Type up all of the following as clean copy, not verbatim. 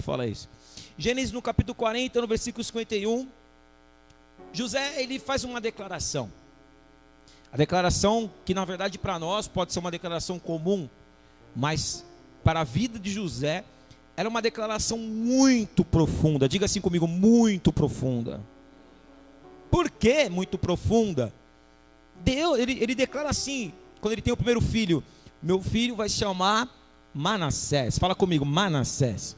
fala isso. Gênesis no capítulo 40, no versículo 51, José, ele faz uma declaração. A declaração que na verdade para nós pode ser uma declaração comum, mas para a vida de José era uma declaração muito profunda. Diga assim comigo, muito profunda. Por que muito profunda? Deus, ele declara assim, quando ele tem o primeiro filho: meu filho vai se chamar Manassés. Fala comigo, Manassés.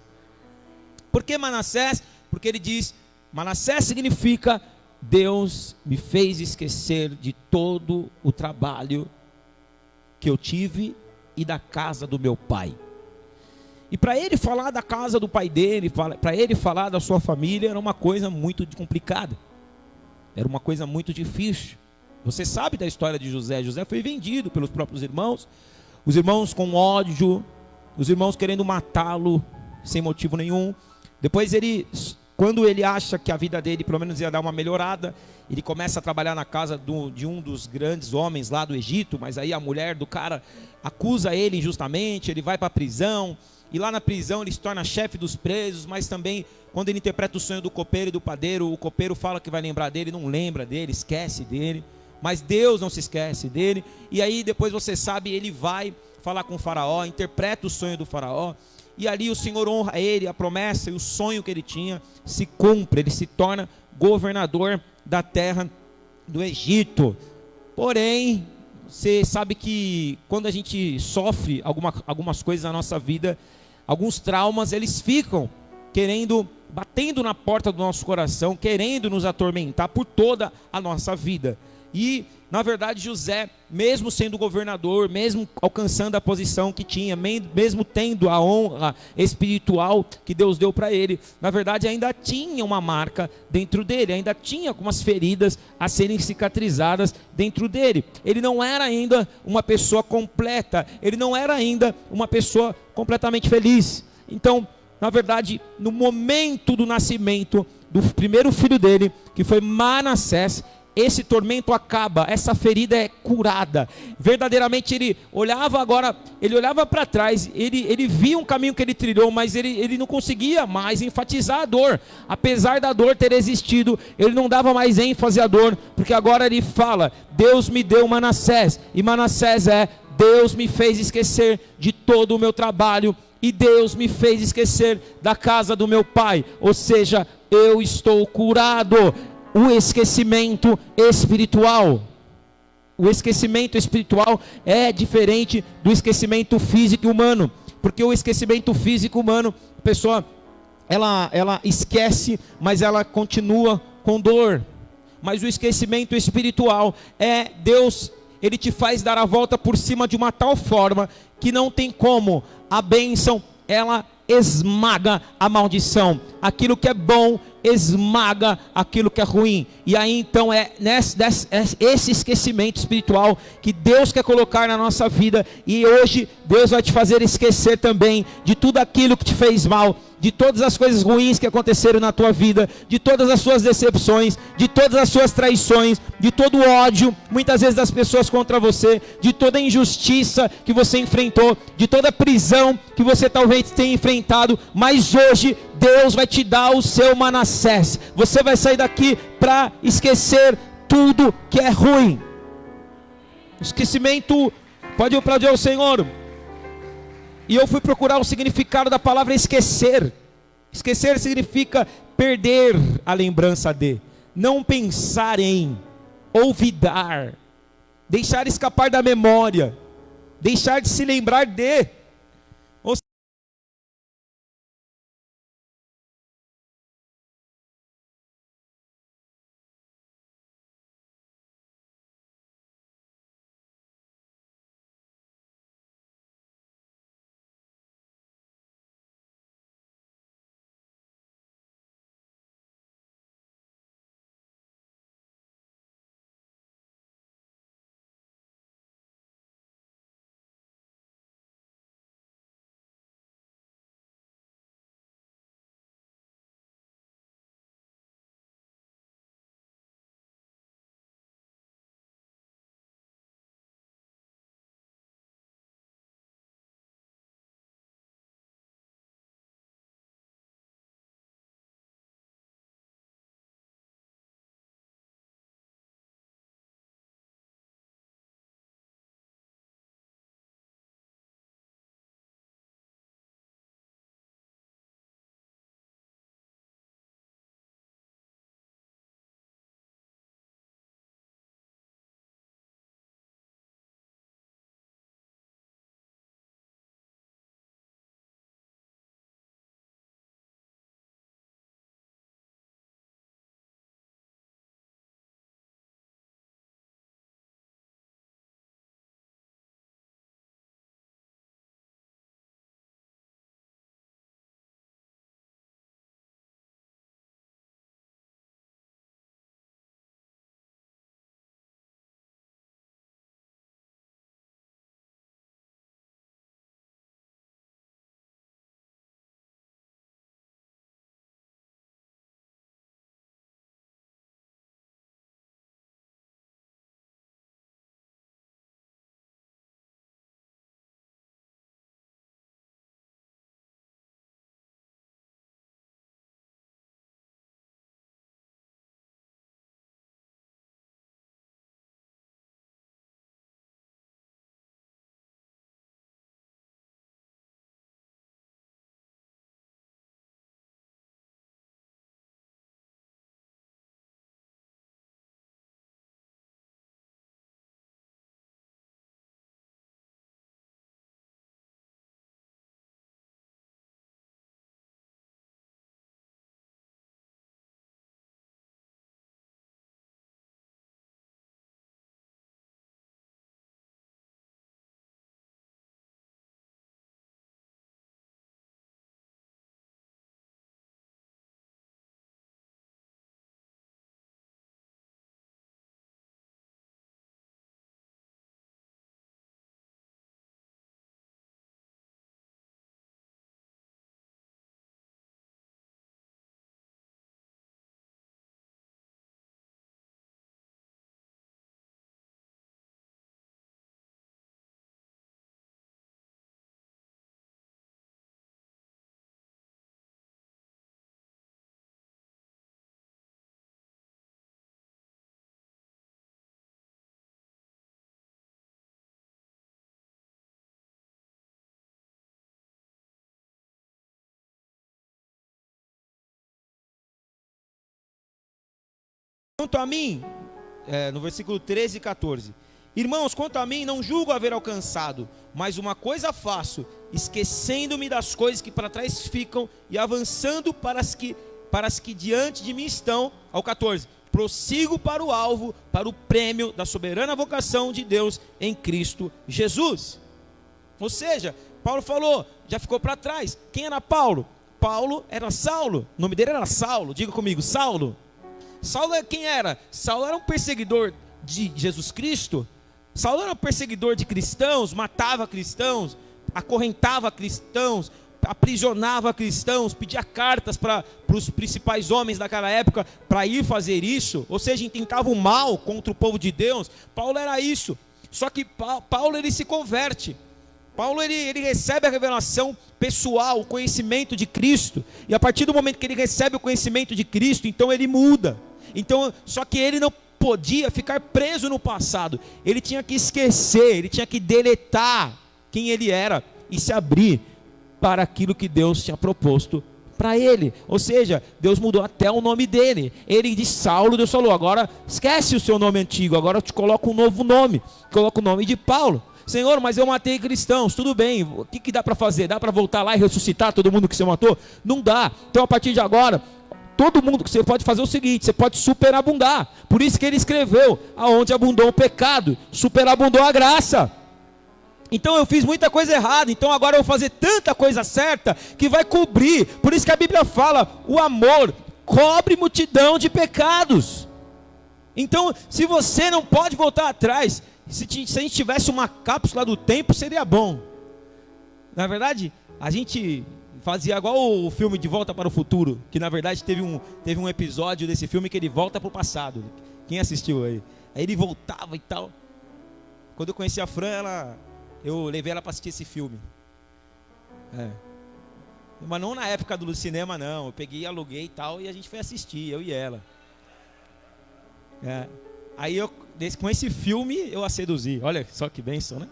Por que Manassés? Porque ele diz, Manassés significa Deus me fez esquecer de todo o trabalho que eu tive e da casa do meu pai. E para ele falar da casa do pai dele, para ele falar da sua família, era uma coisa muito complicada. Era uma coisa muito difícil. Você sabe da história de José. José foi vendido pelos próprios irmãos. Os irmãos com ódio, os irmãos querendo matá-lo sem motivo nenhum. Depois quando ele acha que a vida dele pelo menos ia dar uma melhorada, ele começa a trabalhar na casa de um dos grandes homens lá do Egito. Mas aí a mulher do cara acusa ele injustamente, ele vai para a prisão. E lá na prisão ele se torna chefe dos presos. Mas também quando ele interpreta o sonho do copeiro e do padeiro, o copeiro fala que vai lembrar dele, não lembra dele, esquece dele. Mas Deus não se esquece dele. E aí depois você sabe, ele vai falar com o faraó, interpreta o sonho do faraó. E ali o Senhor honra ele, a promessa e o sonho que ele tinha se cumpre. Ele se torna governador da terra do Egito. Porém, você sabe que quando a gente sofre algumas coisas na nossa vida, alguns traumas, eles ficam batendo na porta do nosso coração, querendo nos atormentar por toda a nossa vida. E, na verdade, José, mesmo sendo governador, mesmo alcançando a posição que tinha, mesmo tendo a honra espiritual que Deus deu para ele, na verdade ainda tinha uma marca dentro dele, ainda tinha algumas feridas a serem cicatrizadas dentro dele. Ele não era ainda uma pessoa completa, ele não era ainda uma pessoa completamente feliz. Então, na verdade, no momento do nascimento do primeiro filho dele, que foi Manassés, esse tormento acaba, essa ferida é curada. Verdadeiramente ele olhava para trás, ele via um caminho que ele trilhou, mas ele não conseguia mais enfatizar a dor. Apesar da dor ter existido, ele não dava mais ênfase à dor, porque agora ele fala, Deus me deu Manassés, e Manassés Deus me fez esquecer de todo o meu trabalho, e Deus me fez esquecer da casa do meu pai, ou seja, eu estou curado. O esquecimento espiritual. O esquecimento espiritual é diferente do esquecimento físico humano. Porque o esquecimento físico humano, a pessoa, ela esquece, mas ela continua com dor. Mas o esquecimento espiritual Deus, ele te faz dar a volta por cima de uma tal forma que não tem como. A bênção, ela esmaga a maldição. Aquilo que é bom esmaga aquilo que é ruim. E aí então esse esquecimento espiritual que Deus quer colocar na nossa vida. E hoje Deus vai te fazer esquecer também de tudo aquilo que te fez mal, de todas as coisas ruins que aconteceram na tua vida, de todas as suas decepções, de todas as suas traições, de todo o ódio, muitas vezes das pessoas contra você, de toda a injustiça que você enfrentou, de toda a prisão que você talvez tenha enfrentado. Mas hoje Deus vai te dar o seu Manassés. Você vai sair daqui para esquecer tudo que é ruim. Esquecimento, pode aplaudir ao Senhor. E eu fui procurar o significado da palavra esquecer. Esquecer significa perder a lembrança de, não pensar em, olvidar, deixar escapar da memória, deixar de se lembrar de. Quanto a mim, no versículo 13 e 14. Irmãos, quanto a mim, não julgo haver alcançado, mas uma coisa faço, esquecendo-me das coisas que para trás ficam e avançando para as que diante de mim estão. Ao 14. Prossigo para o alvo, para o prêmio da soberana vocação de Deus em Cristo Jesus. Ou seja, Paulo falou, já ficou para trás. Quem era Paulo? Paulo era Saulo, o nome dele era Saulo, diga comigo, Saulo. Saulo quem era? Saulo era um perseguidor de Jesus Cristo. Saulo era um perseguidor de cristãos, matava cristãos, acorrentava cristãos, aprisionava cristãos, pedia cartas para os principais homens daquela época para ir fazer isso, ou seja, intentava o mal contra o povo de Deus. Paulo era isso. Só que Paulo ele se converte. Paulo ele recebe a revelação pessoal, o conhecimento de Cristo, e a partir do momento que ele recebe o conhecimento de Cristo, então ele muda. Então, só que ele não podia ficar preso no passado, ele tinha que esquecer, ele tinha que deletar quem ele era e se abrir para aquilo que Deus tinha proposto para ele. Ou seja, Deus mudou até o nome dele. Ele de Saulo, Deus falou, agora esquece o seu nome antigo, agora eu te coloco um novo nome, coloco o nome de Paulo. Senhor, mas eu matei cristãos, tudo bem, o que dá para fazer? Dá para voltar lá e ressuscitar todo mundo que você matou? Não dá. Então a partir de agora, todo mundo, você pode fazer o seguinte, você pode superabundar. Por isso que ele escreveu, aonde abundou o pecado, superabundou a graça. Então eu fiz muita coisa errada, então agora eu vou fazer tanta coisa certa que vai cobrir. Por isso que a Bíblia fala, o amor cobre multidão de pecados. Então, se você não pode voltar atrás, se a gente tivesse uma cápsula do tempo, seria bom. Na verdade, a gente fazia igual o filme De Volta para o Futuro, que na verdade teve um episódio desse filme que ele volta para o passado. Quem assistiu aí? Aí ele voltava e tal. Quando eu conheci a Fran, eu levei ela para assistir esse filme. Mas não na época do cinema, não. Eu peguei, aluguei e tal, e a gente foi assistir, eu e ela. Aí com esse filme eu a seduzi. Olha só que bênção, né?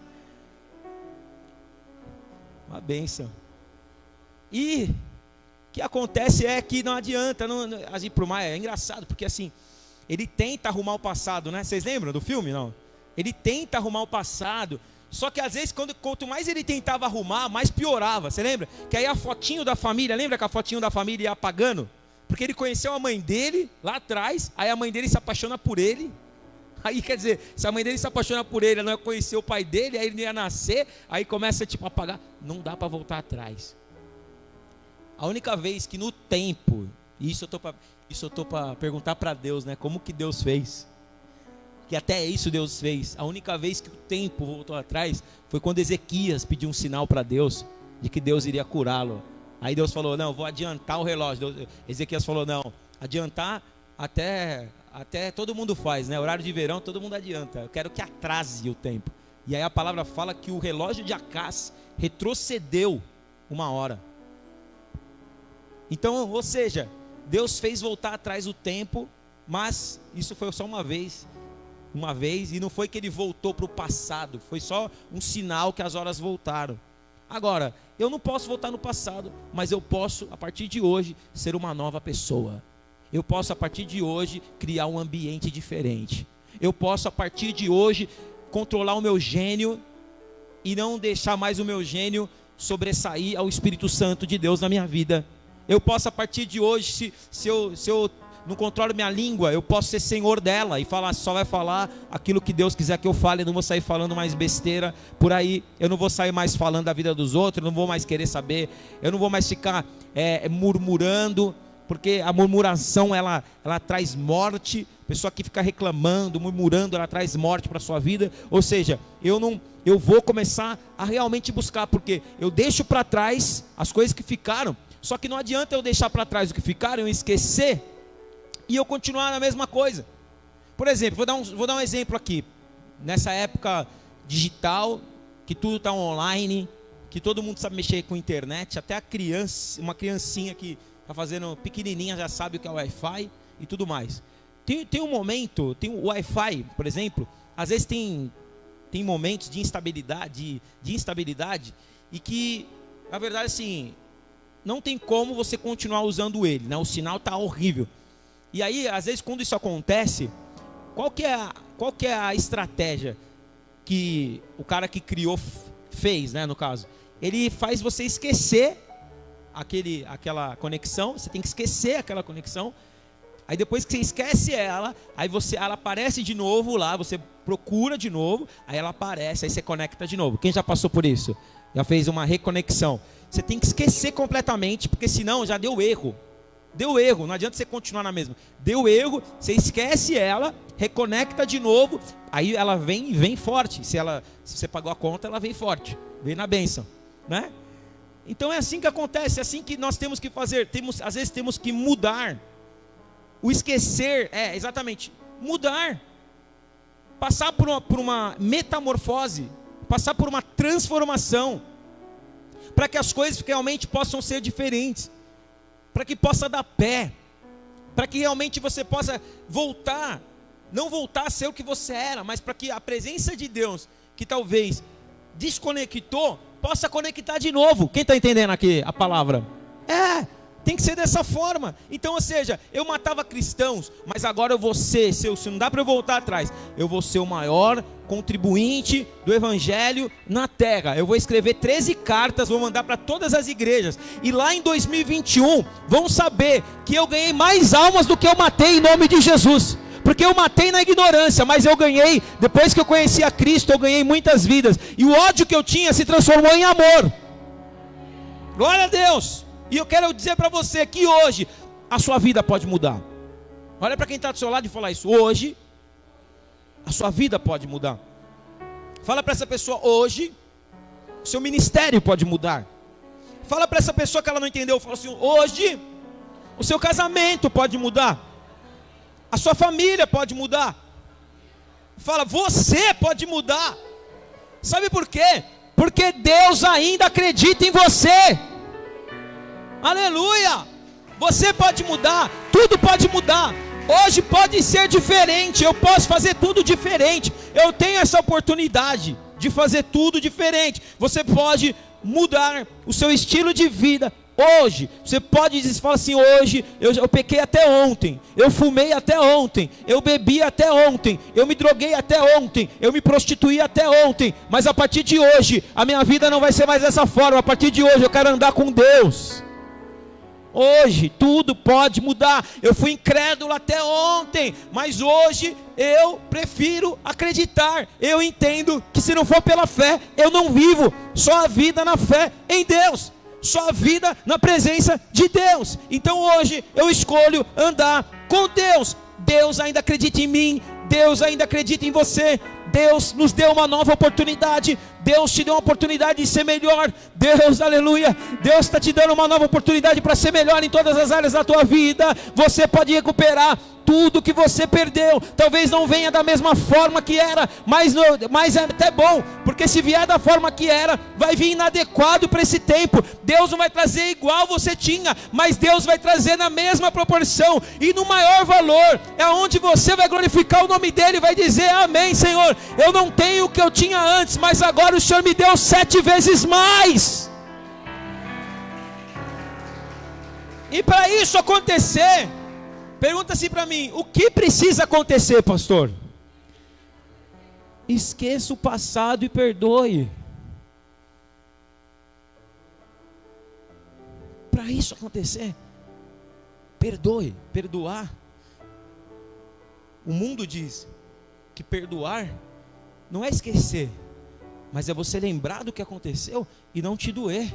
Uma bênção. E o que acontece é que não adianta agir pro mal. É engraçado, porque assim, ele tenta arrumar o passado, né? Vocês lembram do filme, não? Ele tenta arrumar o passado. Só que às vezes, quanto mais ele tentava arrumar, mais piorava. Você lembra? Que aí a fotinho da família, lembra que a fotinho da família ia apagando? Porque ele conheceu a mãe dele lá atrás, aí a mãe dele se apaixona por ele. Aí quer dizer, se a mãe dele se apaixona por ele, ela não ia conhecer o pai dele, aí ele não ia nascer, aí começa a apagar. Não dá para voltar atrás. A única vez que no tempo, e isso eu tô para perguntar para Deus, né? Como que Deus fez? Que até isso Deus fez. A única vez que o tempo voltou atrás foi quando Ezequias pediu um sinal para Deus de que Deus iria curá-lo. Aí Deus falou, não, vou adiantar o relógio. Ezequias falou, não, adiantar até todo mundo faz, né? Horário de verão todo mundo adianta. Eu quero que atrase o tempo. E aí a palavra fala que o relógio de Acás retrocedeu 1 hora. Então, ou seja, Deus fez voltar atrás o tempo, mas isso foi só uma vez, e não foi que ele voltou para o passado, foi só um sinal que as horas voltaram. Agora, eu não posso voltar no passado, mas eu posso, a partir de hoje, ser uma nova pessoa. Eu posso, a partir de hoje, criar um ambiente diferente. Eu posso, a partir de hoje, controlar o meu gênio e não deixar mais o meu gênio sobressair ao Espírito Santo de Deus na minha vida. Eu posso, a partir de hoje, se eu não controlo minha língua, eu posso ser senhor dela e falar, só vai falar aquilo que Deus quiser que eu fale. Eu não vou sair falando mais besteira por aí. Eu não vou sair mais falando da vida dos outros. Eu não vou mais querer saber. Eu não vou mais ficar murmurando, porque a murmuração ela traz morte. A pessoa que fica reclamando, murmurando, ela traz morte para a sua vida. Ou seja, eu vou começar a realmente buscar, porque eu deixo para trás as coisas que ficaram. Só que não adianta eu deixar para trás o que ficaram, eu esquecer e eu continuar na mesma coisa. Por exemplo, vou dar um exemplo aqui. Nessa época digital, que tudo está online, que todo mundo sabe mexer com internet, até uma criancinha que está fazendo pequenininha já sabe o que é Wi-Fi e tudo mais. Tem um momento, tem o Wi-Fi, por exemplo, às vezes tem momentos de instabilidade e que, na verdade, assim, não tem como você continuar usando ele, né? O sinal está horrível. E aí, às vezes, quando isso acontece, qual que é a estratégia que o cara que criou fez, né, no caso? Ele faz você esquecer aquela conexão, você tem que esquecer aquela conexão. Aí depois que você esquece ela, ela aparece de novo lá, você procura de novo, aí ela aparece, aí você conecta de novo. Quem já passou por isso? Já fez uma reconexão. Você tem que esquecer completamente, porque senão já deu erro. Deu erro, não adianta você continuar na mesma. Deu erro, você esquece ela, reconecta de novo, aí ela vem forte. Se você pagou a conta, ela vem forte, vem na bênção, né? Então é assim que acontece, é assim que nós temos que fazer. Às vezes temos que mudar. O esquecer exatamente mudar, passar por uma metamorfose, passar por uma transformação, para que as coisas realmente possam ser diferentes, para que possa dar pé, para que realmente você possa voltar, não voltar a ser o que você era, mas para que a presença de Deus, que talvez desconectou, possa conectar de novo. Quem está entendendo aqui a palavra? Tem que ser dessa forma. Então, ou seja, eu matava cristãos, mas agora eu vou ser, se não dá para eu voltar atrás, eu vou ser o maior contribuinte do evangelho na terra. Eu vou escrever 13 cartas, vou mandar para todas as igrejas. E lá em 2021, vão saber que eu ganhei mais almas do que eu matei em nome de Jesus. Porque eu matei na ignorância, mas eu ganhei, depois que eu conheci a Cristo, eu ganhei muitas vidas. E o ódio que eu tinha se transformou em amor. Glória a Deus. E eu quero dizer para você que hoje a sua vida pode mudar. Olha para quem está do seu lado e fala isso. Hoje a sua vida pode mudar. Fala para essa pessoa: hoje o seu ministério pode mudar. Fala para essa pessoa que ela não entendeu. Fala assim: hoje o seu casamento pode mudar. A sua família pode mudar. Fala: você pode mudar. Sabe por quê? Porque Deus ainda acredita em você. Aleluia! Você pode mudar, tudo pode mudar. Hoje pode ser diferente, eu posso fazer tudo diferente. Eu tenho essa oportunidade de fazer tudo diferente. Você pode mudar o seu estilo de vida hoje. Você pode falar assim: hoje eu pequei até ontem, eu fumei até ontem, eu bebi até ontem, eu me droguei até ontem, eu me prostituí até ontem, mas a partir de hoje a minha vida não vai ser mais dessa forma. A partir de hoje eu quero andar com Deus. Hoje tudo pode mudar. Eu fui incrédulo até ontem, mas hoje eu prefiro acreditar. Eu entendo que se não for pela fé, eu não vivo. Só a vida na fé em Deus, só a vida na presença de Deus. Então hoje eu escolho andar com Deus. Deus ainda acredita em mim, Deus ainda acredita em você. Deus nos deu uma nova oportunidade. Deus te deu uma oportunidade de ser melhor. Deus, aleluia, Deus está te dando uma nova oportunidade para ser melhor em todas as áreas da tua vida. Você pode recuperar tudo que você perdeu. Talvez não venha da mesma forma que era, mas é até bom, porque se vier da forma que era, vai vir inadequado para esse tempo. Deus não vai trazer igual você tinha, mas Deus vai trazer na mesma proporção e no maior valor. É onde você vai glorificar o nome dele e vai dizer: amém, Senhor, eu não tenho o que eu tinha antes, mas agora o Senhor me deu 7 vezes mais. E para isso acontecer, pergunta assim para mim: o que precisa acontecer, pastor? Esqueça o passado e perdoe. Para isso acontecer, perdoe. Perdoar, o mundo diz que perdoar não é esquecer, mas é você lembrar do que aconteceu e não te doer.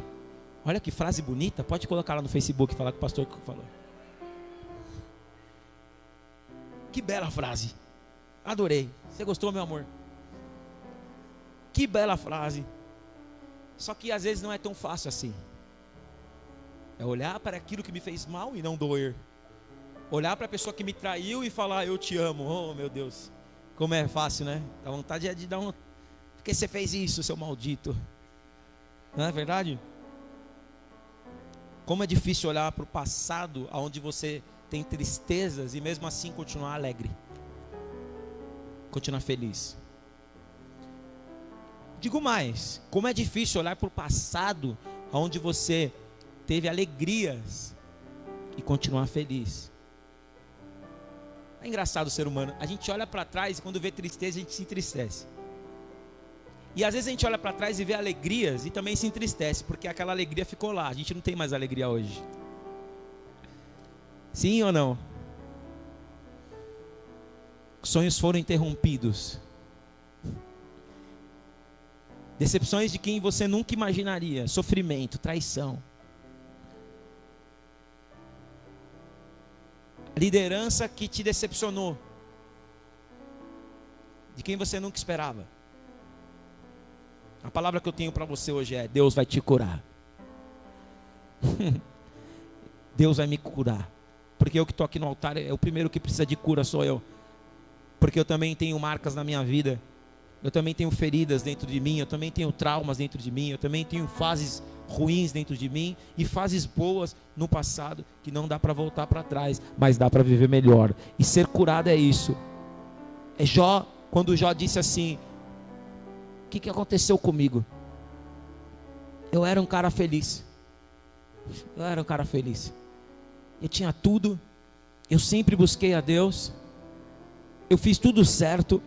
Olha que frase bonita, pode colocar lá no Facebook e falar que o pastor falou. Que bela frase, adorei. Você gostou, meu amor? Que bela frase. Só que às vezes não é tão fácil assim. É olhar para aquilo que me fez mal e não doer. Olhar para a pessoa que me traiu e falar: eu te amo. Oh, meu Deus, como é fácil, né? Dá vontade de dar um... Por que você fez isso, seu maldito? Não é verdade? Como é difícil olhar para o passado, onde você tem tristezas, e mesmo assim continuar alegre, continuar feliz. Digo mais, como é difícil olhar para o passado, onde você teve alegrias, e continuar feliz. É engraçado o ser humano. A gente olha para trás e quando vê tristeza a gente se entristece. E às vezes a gente olha para trás e vê alegrias e também se entristece, porque aquela alegria ficou lá. A gente não tem mais alegria hoje. Sim ou não? Sonhos foram interrompidos. Decepções de quem você nunca imaginaria. Sofrimento, traição. Liderança que te decepcionou. De quem você nunca esperava. A palavra que eu tenho para você hoje é: Deus vai te curar. Deus vai me curar. Porque eu que estou aqui no altar, é o primeiro que precisa de cura, sou eu. Porque eu também tenho marcas na minha vida. Eu também tenho feridas dentro de mim. Eu também tenho traumas dentro de mim. Eu também tenho fases ruins dentro de mim. E fases boas no passado que não dá para voltar para trás, mas dá para viver melhor. E ser curado é isso. É Jó, quando Jó disse assim: o que aconteceu comigo? Eu era um cara feliz. Eu era um cara feliz. Eu tinha tudo. Eu sempre busquei a Deus. Eu fiz tudo certo.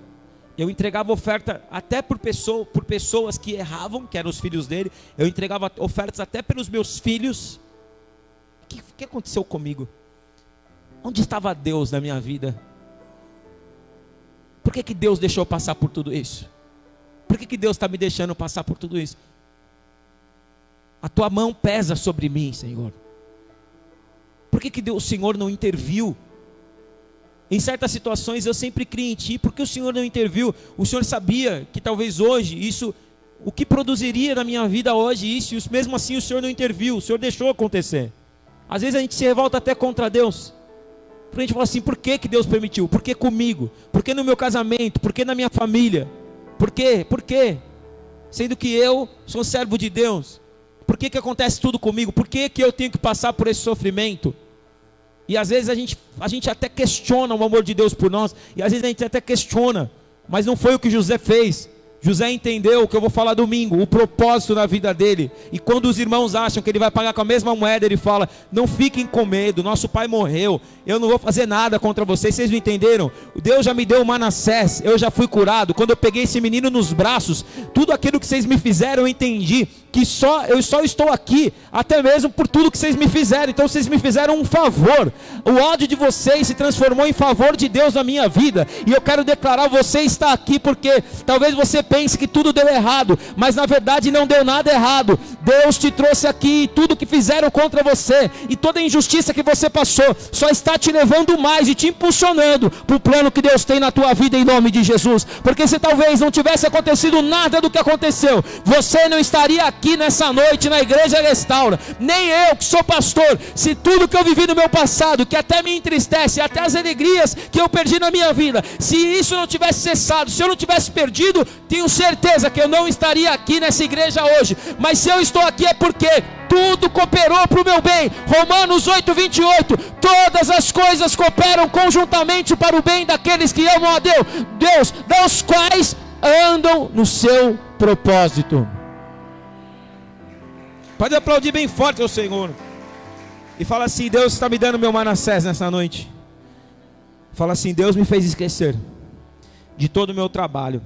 Eu entregava oferta até por pessoas que erravam, que eram os filhos dele. Eu entregava ofertas até pelos meus filhos. O que aconteceu comigo? Onde estava Deus na minha vida? Por que Deus deixou eu passar por tudo isso? Por que Deus está me deixando passar por tudo isso? A tua mão pesa sobre mim, Senhor. Por que o Senhor não interviu? Em certas situações eu sempre criei em Ti. Por que o Senhor não interviu? O Senhor sabia que talvez hoje isso, o que produziria na minha vida hoje isso, e mesmo assim o Senhor não interviu. O Senhor deixou acontecer. Às vezes a gente se revolta até contra Deus. Porque a gente fala assim: por que Deus permitiu? Por que comigo? Por que no meu casamento? Por que na minha família? Por quê? Por quê? Sendo que eu sou servo de Deus. Por que acontece tudo comigo? Por que eu tenho que passar por esse sofrimento? E às vezes a gente até questiona o amor de Deus por nós. E às vezes a gente até questiona. Mas não foi o que José fez. José entendeu o que eu vou falar domingo, o propósito na vida dele. E quando os irmãos acham que ele vai pagar com a mesma moeda, ele fala: não fiquem com medo, nosso pai morreu, eu não vou fazer nada contra vocês. Vocês não entenderam? Deus já me deu o Manassés, eu já fui curado. Quando eu peguei esse menino nos braços, tudo aquilo que vocês me fizeram, eu entendi que eu só estou aqui, até mesmo por tudo que vocês me fizeram. Então vocês me fizeram um favor. O ódio de vocês se transformou em favor de Deus na minha vida. E eu quero declarar: você está aqui porque talvez você pense que tudo deu errado, mas na verdade não deu nada errado. Deus te trouxe aqui, e tudo que fizeram contra você e toda a injustiça que você passou só está te levando mais e te impulsionando para o plano que Deus tem na tua vida, em nome de Jesus. Porque se talvez não tivesse acontecido nada do que aconteceu, você não estaria aqui nessa noite na Igreja Restaura, nem eu que sou pastor. Se tudo que eu vivi no meu passado, que até me entristece, até as alegrias que eu perdi na minha vida, se isso não tivesse cessado, se eu não tivesse perdido, tenho certeza que eu não estaria aqui nessa igreja hoje. Mas se eu estou aqui é porque tudo cooperou para o meu bem. Romanos 8:28, todas as coisas cooperam conjuntamente para o bem daqueles que amam a Deus, dos quais andam no seu propósito. Pode aplaudir bem forte ao Senhor e fala assim: Deus está me dando meu Manassés nessa noite. Fala assim: Deus me fez esquecer de todo o meu trabalho.